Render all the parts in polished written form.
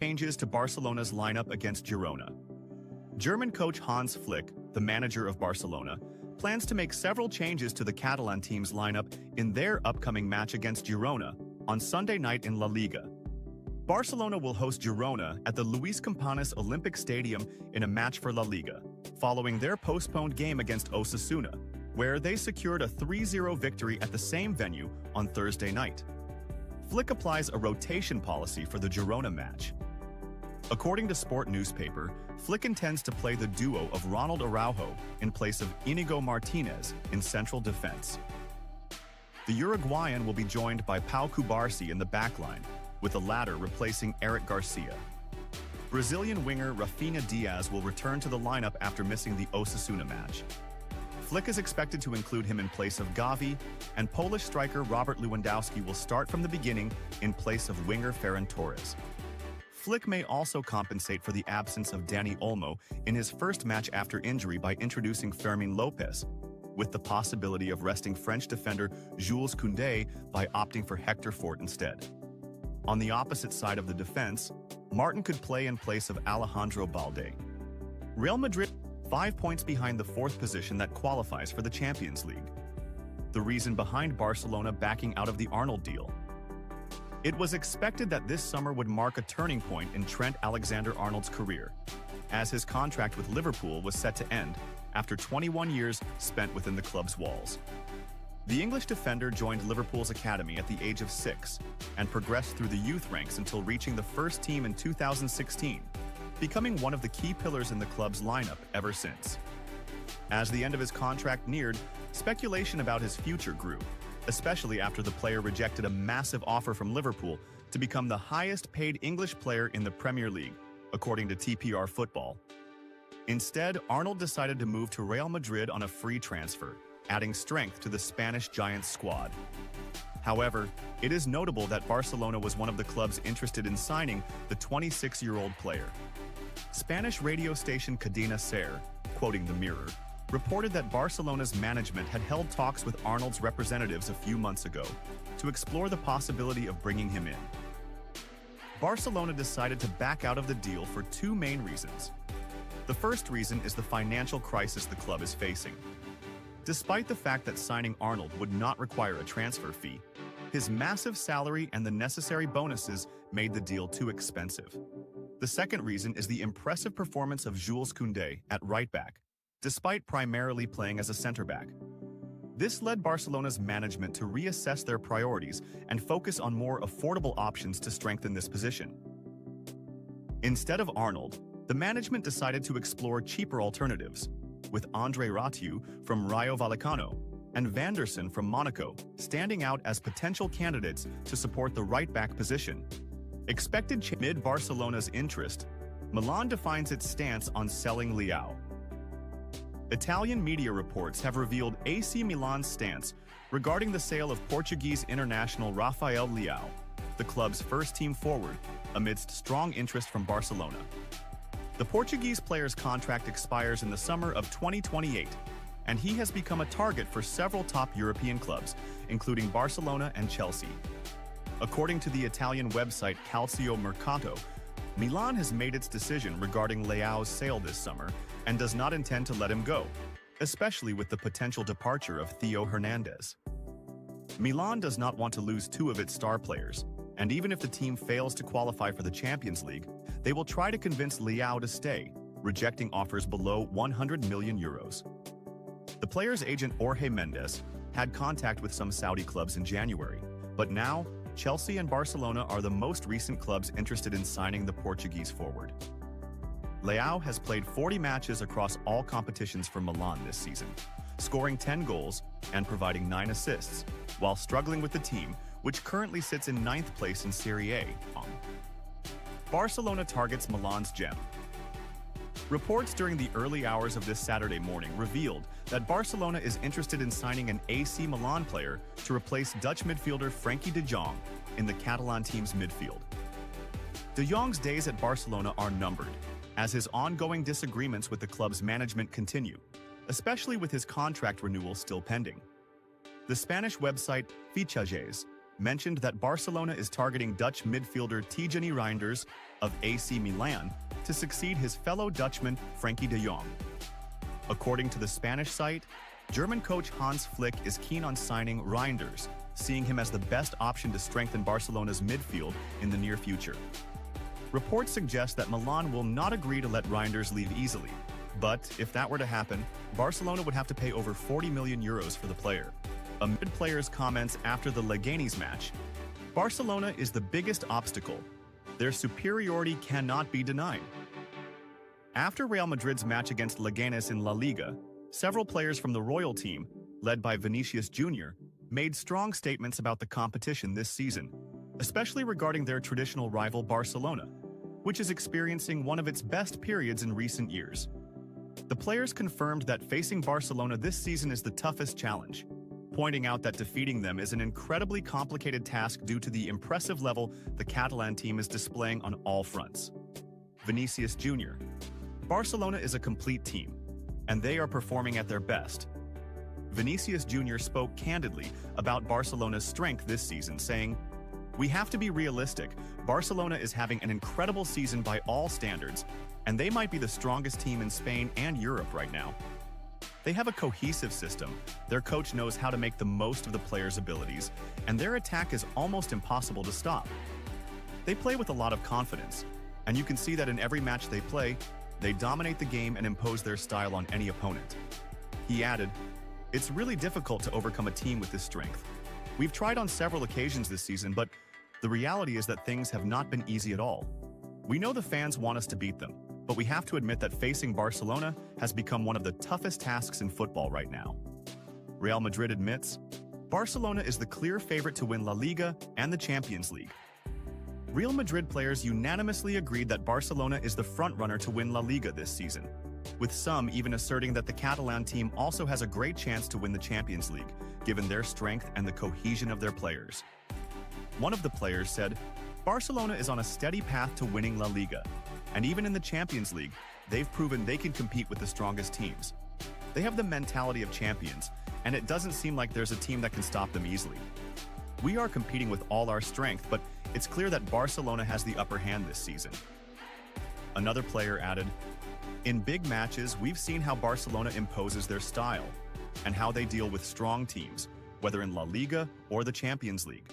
Changes to Barcelona's lineup against Girona. German coach Hans Flick, the manager of Barcelona, plans to make several changes to the Catalan team's lineup in their upcoming match against Girona on Sunday night in La Liga. Barcelona will host Girona at the Luis Companys Olympic Stadium in a match for La Liga, following their postponed game against Osasuna, where they secured a 3-0 victory at the same venue on Thursday night. Flick applies a rotation policy for the Girona match. According to Sport newspaper, Flick intends to play the duo of Ronald Araujo in place of Inigo Martinez in central defense. The Uruguayan will be joined by Pau Cubarsí in the backline, with the latter replacing Eric Garcia. Brazilian winger Rafinha Diaz will return to the lineup after missing the Osasuna match. Flick is expected to include him in place of Gavi, and Polish striker Robert Lewandowski will start from the beginning in place of winger Ferran Torres. Flick may also compensate for the absence of Dani Olmo in his first match after injury by introducing Fermín López, with the possibility of resting French defender Jules Koundé by opting for Hector Fort instead. On the opposite side of the defense, Martin could play in place of Alejandro Balde. Real Madrid 5 points behind the fourth position that qualifies for the Champions League. The reason behind Barcelona backing out of the Arnold deal. It was expected that this summer would mark a turning point in Trent Alexander-Arnold's career, as his contract with Liverpool was set to end after 21 years spent within the club's walls. The English defender joined Liverpool's academy at the age of 6 and progressed through the youth ranks until reaching the first team in 2016, becoming one of the key pillars in the club's lineup ever since. As the end of his contract neared, speculation about his future grew, especially after the player rejected a massive offer from Liverpool to become the highest-paid English player in the Premier League, according to TPR Football. Instead, Arnold decided to move to Real Madrid on a free transfer, adding strength to the Spanish Giants squad. However, it is notable that Barcelona was one of the clubs interested in signing the 26-year-old player. Spanish radio station Cadena SER, quoting the Mirror, reported that Barcelona's management had held talks with Arnold's representatives a few months ago to explore the possibility of bringing him in. Barcelona decided to back out of the deal for two main reasons. The first reason is the financial crisis the club is facing. Despite the fact that signing Arnold would not require a transfer fee, his massive salary and the necessary bonuses made the deal too expensive. The second reason is the impressive performance of Jules Koundé at right-back, despite primarily playing as a center-back. This led Barcelona's management to reassess their priorities and focus on more affordable options to strengthen this position. Instead of Arnold, the management decided to explore cheaper alternatives, with André Ratiu from Rayo Vallecano and Vanderson from Monaco standing out as potential candidates to support the right-back position. Expected amid Barcelona's interest, Milan defines its stance on selling Leao. Italian media reports have revealed AC Milan's stance regarding the sale of Portuguese international Rafael Leao, the club's first-team forward, amidst strong interest from Barcelona. The Portuguese player's contract expires in the summer of 2028, and he has become a target for several top European clubs, including Barcelona and Chelsea. According to the Italian website Calcio Mercato, Milan has made its decision regarding Leao's sale this summer and does not intend to let him go, especially with the potential departure of Theo Hernandez. Milan does not want to lose two of its star players, and even if the team fails to qualify for the Champions League, they will try to convince Leao to stay, rejecting offers below 100 million euros. The player's agent Jorge Mendes had contact with some Saudi clubs in January, but now Chelsea and Barcelona are the most recent clubs interested in signing the Portuguese forward. Leao has played 40 matches across all competitions for Milan this season, scoring 10 goals and providing 9 assists, while struggling with the team, which currently sits in 9th place in Serie A. Barcelona targets Milan's gem. Reports during the early hours of this Saturday morning revealed that Barcelona is interested in signing an AC Milan player to replace Dutch midfielder Frenkie de Jong in the Catalan team's midfield. De Jong's days at Barcelona are numbered, as his ongoing disagreements with the club's management continue, especially with his contract renewal still pending. The Spanish website Fichajes mentioned that Barcelona is targeting Dutch midfielder Tijani Reinders of AC Milan to succeed his fellow Dutchman Frenkie de Jong. According to the Spanish site, German coach Hans Flick is keen on signing Reinders, seeing him as the best option to strengthen Barcelona's midfield in the near future. Reports suggest that Milan will not agree to let Reinders leave easily, but if that were to happen, Barcelona would have to pay over 40 million euros for the player. Amid players' comments after the Leganés match, Barcelona is the biggest obstacle. Their superiority cannot be denied. After Real Madrid's match against Leganés in La Liga, several players from the Royal team, led by Vinicius Jr., made strong statements about the competition this season, especially regarding their traditional rival Barcelona, which is experiencing one of its best periods in recent years. The players confirmed that facing Barcelona this season is the toughest challenge, pointing out that defeating them is an incredibly complicated task due to the impressive level the Catalan team is displaying on all fronts. Vinicius Jr. Barcelona is a complete team, and they are performing at their best. Vinicius Jr. spoke candidly about Barcelona's strength this season, saying, "We have to be realistic. Barcelona is having an incredible season by all standards, and they might be the strongest team in Spain and Europe right now. They have a cohesive system, their coach knows how to make the most of the players' abilities, and their attack is almost impossible to stop. They play with a lot of confidence, and you can see that in every match they play, they dominate the game and impose their style on any opponent." He added, "It's really difficult to overcome a team with this strength. We've tried on several occasions this season, but the reality is that things have not been easy at all. We know the fans want us to beat them, but we have to admit that facing Barcelona has become one of the toughest tasks in football right now." Real Madrid admits, Barcelona is the clear favorite to win La Liga and the Champions League. Real Madrid players unanimously agreed that Barcelona is the frontrunner to win La Liga this season, with some even asserting that the Catalan team also has a great chance to win the Champions League, given their strength and the cohesion of their players. One of the players said, "Barcelona is on a steady path to winning La Liga, and even in the Champions League, they've proven they can compete with the strongest teams. They have the mentality of champions, and it doesn't seem like there's a team that can stop them easily. We are competing with all our strength, but it's clear that Barcelona has the upper hand this season." Another player added, "In big matches, we've seen how Barcelona imposes their style, and how they deal with strong teams, whether in La Liga or the Champions League.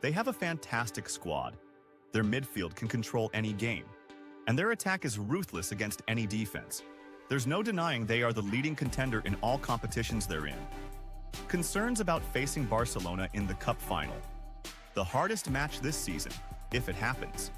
They have a fantastic squad. Their midfield can control any game, and their attack is ruthless against any defense. There's no denying they are the leading contender in all competitions they're in." Concerns about facing Barcelona in the Cup final. The hardest match this season, if it happens.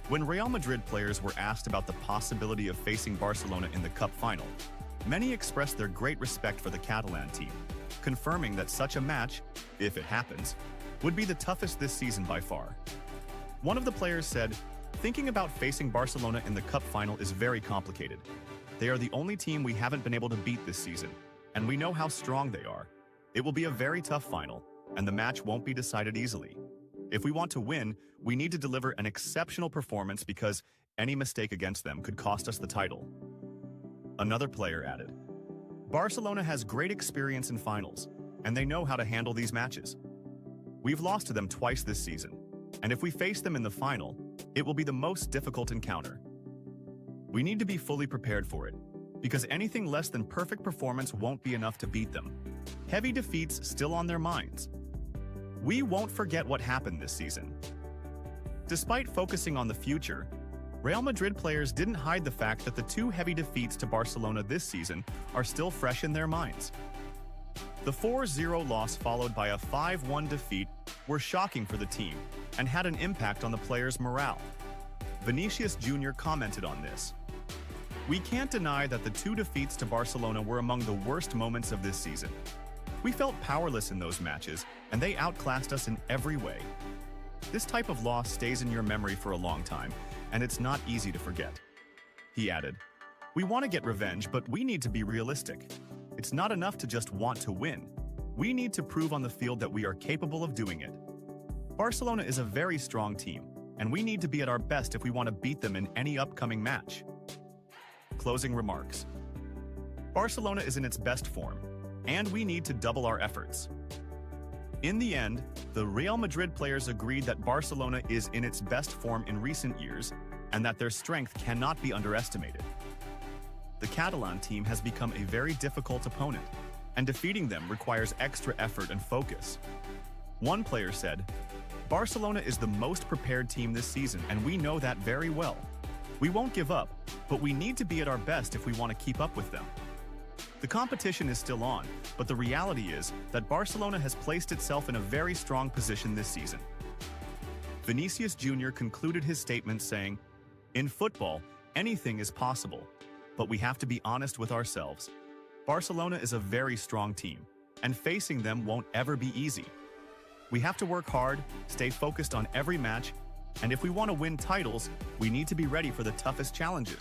When Real Madrid players were asked about the possibility of facing Barcelona in the Cup final, many expressed their great respect for the Catalan team, confirming that such a match, if it happens, would be the toughest this season by far. One of the players said, "Thinking about facing Barcelona in the Cup final is very complicated. They are the only team we haven't been able to beat this season, and we know how strong they are. It will be a very tough final, and the match won't be decided easily. If we want to win, we need to deliver an exceptional performance because any mistake against them could cost us the title." Another player added, "Barcelona has great experience in finals, and they know how to handle these matches. We've lost to them twice this season, and if we face them in the final, it will be the most difficult encounter. We need to be fully prepared for it, because anything less than perfect performance won't be enough to beat them. Heavy defeats still on their minds. We won't forget what happened this season." Despite focusing on the future, Real Madrid players didn't hide the fact that the two heavy defeats to Barcelona this season are still fresh in their minds. The 4-0 loss followed by a 5-1 defeat were shocking for the team and had an impact on the players' morale. Vinicius Jr. commented on this. "We can't deny that the two defeats to Barcelona were among the worst moments of this season. We felt powerless in those matches, and they outclassed us in every way. This type of loss stays in your memory for a long time, and it's not easy to forget." He added, "We want to get revenge, but we need to be realistic. It's not enough to just want to win. We need to prove on the field that we are capable of doing it. Barcelona is a very strong team, and we need to be at our best if we want to beat them in any upcoming match." Closing remarks. Barcelona is in its best form, and we need to double our efforts. In the end, the Real Madrid players agreed that Barcelona is in its best form in recent years and that their strength cannot be underestimated. The Catalan team has become a very difficult opponent, and defeating them requires extra effort and focus. One player said, "Barcelona is the most prepared team this season, and we know that very well. We won't give up, but we need to be at our best if we want to keep up with them." The competition is still on, but the reality is that Barcelona has placed itself in a very strong position this season. Vinicius Jr. concluded his statement saying, "In football, anything is possible, but we have to be honest with ourselves. Barcelona is a very strong team, and facing them won't ever be easy. We have to work hard, stay focused on every match, and if we want to win titles, we need to be ready for the toughest challenges."